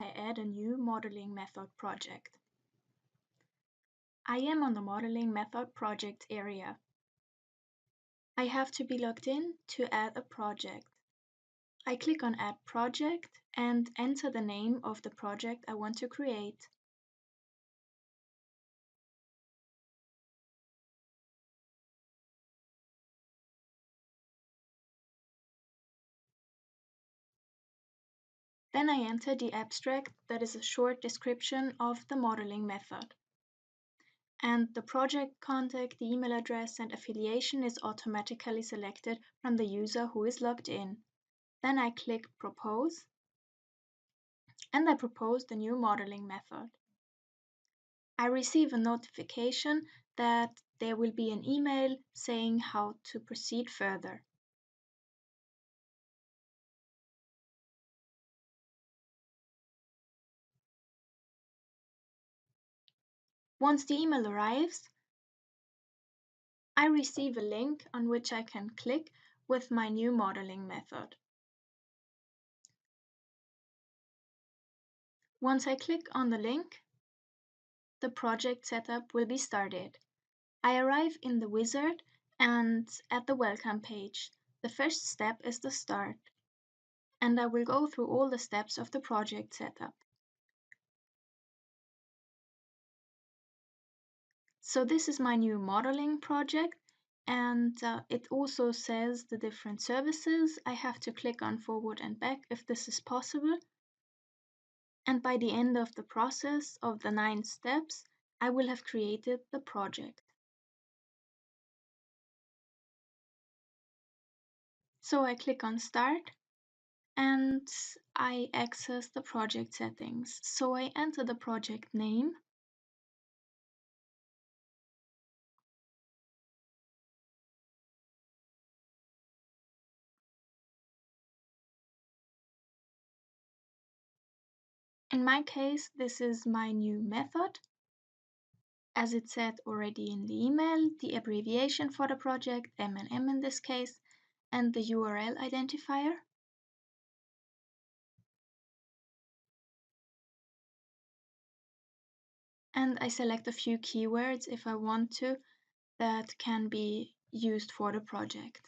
I add a new modeling method project. I am on the modeling method project area. I have to be logged in to add a project. I click on Add Project and enter the name of the project I want to create. Then I enter the abstract that is a short description of the modeling method. And the project contact, the email address, and affiliation is automatically selected from the user who is logged in. Then I click Propose, and I propose the new modeling method. I receive a notification that there will be an email saying how to proceed further. Once the email arrives, I receive a link on which I can click with my new modeling method. Once I click on the link, the project setup will be started. I arrive in the wizard and at the welcome page. The first step is the start, and I will go through all the steps of the project setup. So this is my new modeling project, and it also says the different services. I have to click on forward and back if this is possible. And by the end of the process of the 9 steps, I will have created the project. So I click on Start and I access the project settings. So I enter the project name, in my case this is my new method. As it said already in the email, the abbreviation for the project, M&M in this case, and the URL identifier. And I select a few keywords if I want to that can be used for the project.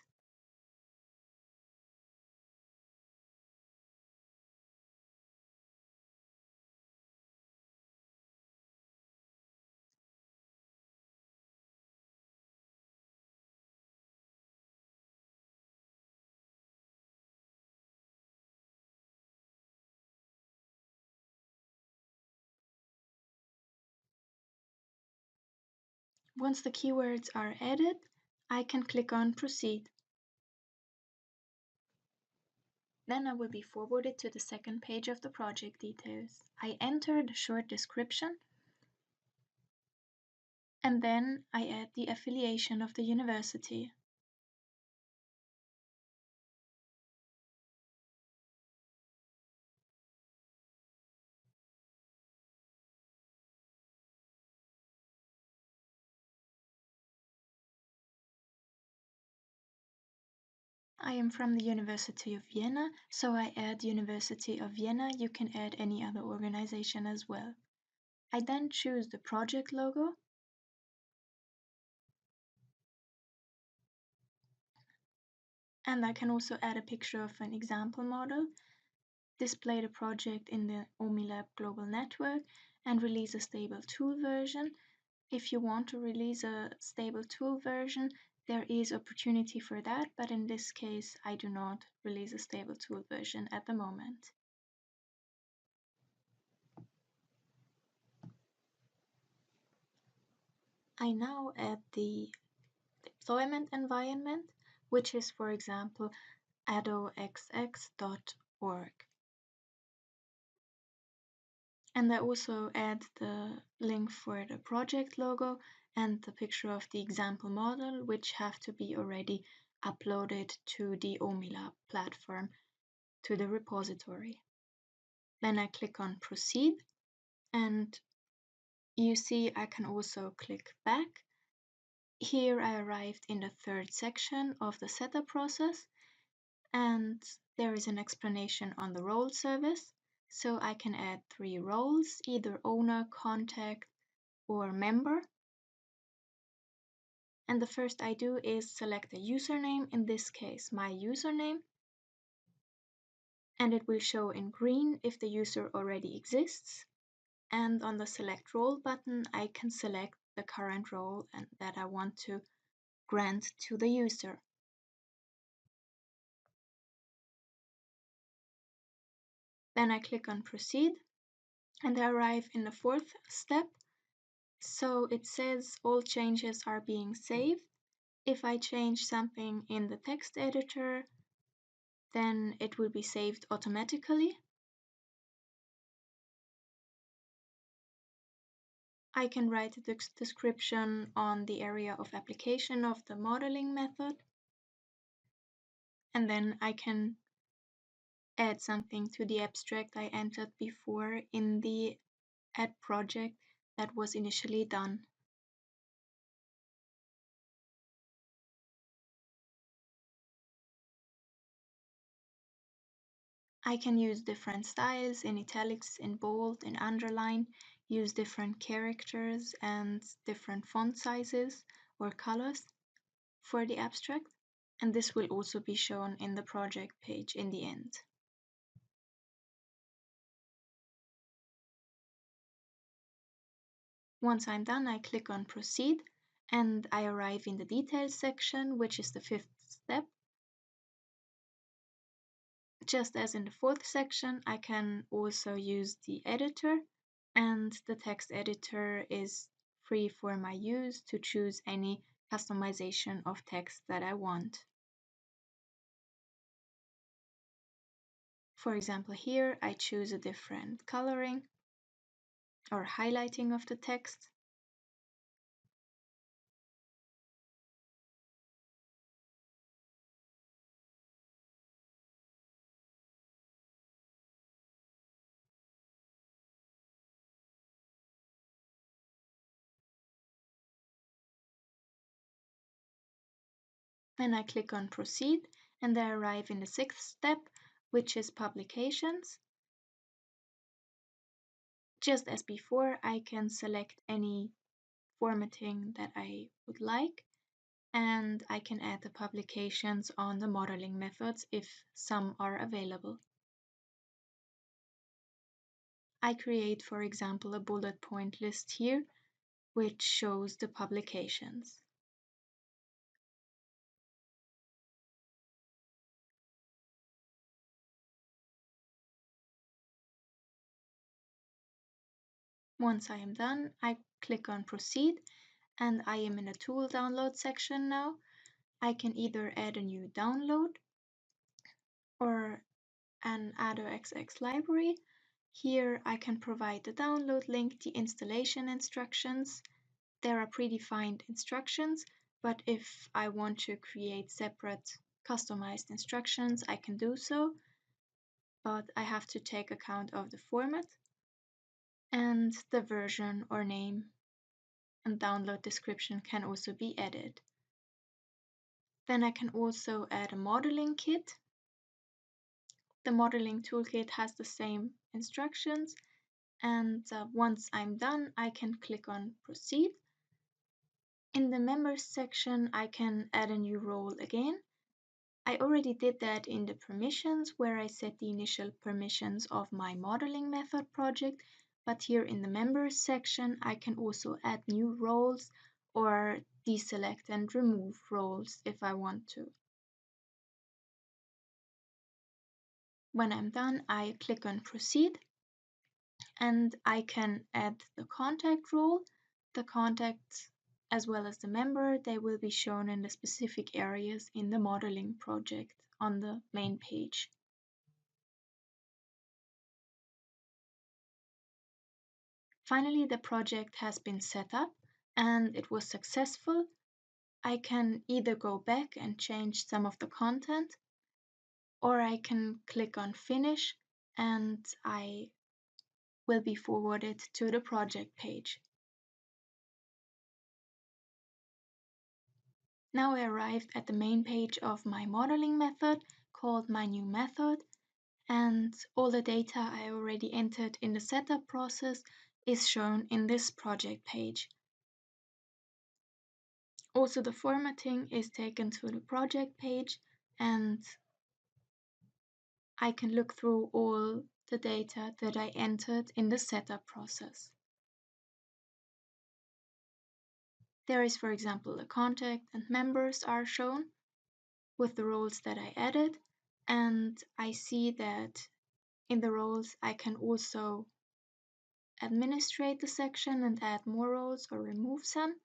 Once the keywords are added, I can click on Proceed. Then I will be forwarded to the second page of the project details. I enter the short description, and then I add the affiliation of the university. I am from the University of Vienna, so I add University of Vienna. You can add any other organization as well. I then choose the project logo, and I can also add a picture of an example model, display the project in the OMiLAB global network, and release a stable tool version. If you want to release a stable tool version, there is opportunity for that, but in this case, I do not release a stable tool version at the moment. I now add the deployment environment, which is, for example, adoxx.org. And I also add the link for the project logo and the picture of the example model, which have to be already uploaded to the OMiLAB platform, to the repository. Then I click on Proceed, and you see I can also click back. Here I arrived in the third section of the setup process, and there is an explanation on the role service. So I can add 3 roles, either owner, contact, or member. And the first I do is select a username, in this case my username, and it will show in green if the user already exists. And on the select role button I can select the current role and that I want to grant to the user. Then I click on proceed and I arrive in the 4th step. So it says all changes are being saved. If I change something in the text editor, then it will be saved automatically. I can write a description on the area of application of the modeling method, and then I can add something to the abstract I entered before in the add project that was initially done. I can use different styles in italics, in bold, in underline, use different characters and different font sizes or colors for the abstract, and this will also be shown in the project page in the end. Once I'm done, I click on proceed and I arrive in the details section, which is the 5th step. Just as in the 4th section, I can also use the editor, and the text editor is free for my use to choose any customization of text that I want. For example, here I choose a different coloring or highlighting of the text. Then I click on proceed and I arrive in the 6th step, which is publications. Just as before, I can select any formatting that I would like, and I can add the publications on the modeling methods if some are available. I create, for example, a bullet point list here, which shows the publications. Once I am done, I click on proceed and I am in the tool download section now. I can either add a new download or an ADOXX library. Here I can provide the download link, the installation instructions. There are predefined instructions, but if I want to create separate customized instructions, I can do so, but I have to take account of the format and the version or name, and download description can also be added. Then I can also add a modeling kit. The modeling toolkit has the same instructions, and once I'm done, I can click on proceed. In the members section, I can add a new role again. I already did that in the permissions where I set the initial permissions of my modeling method project, but here in the members section, I can also add new roles or deselect and remove roles if I want to. When I'm done, I click on proceed and I can add the contact role. The contact as well as the member, they will be shown in the specific areas in the modeling project on the main page. Finally, the project has been set up and it was successful. I can either go back and change some of the content, or I can click on finish and I will be forwarded to the project page. Now I arrived at the main page of my modeling method called my new method, and and all the data I already entered in the setup process is shown in this project page. Also, the formatting is taken to the project page, and I can look through all the data that I entered in the setup process. There is, for example, a contact and members are shown with the roles that I added, and I see that in the roles I can also administrate the section and add more roles or remove some.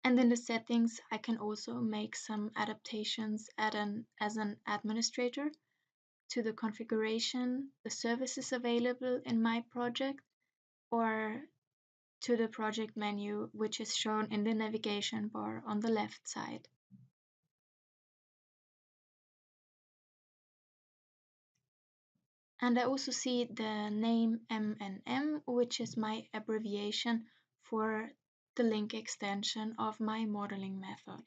And in the settings, I can also make some adaptations as an administrator to the configuration, the services available in my project, or to the project menu, which is shown in the navigation bar on the left side. And I also see the name MNM, which is my abbreviation for the link extension of my modeling method.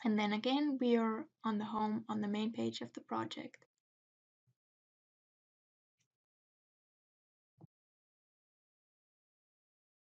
And then again, we are on the main page of the project.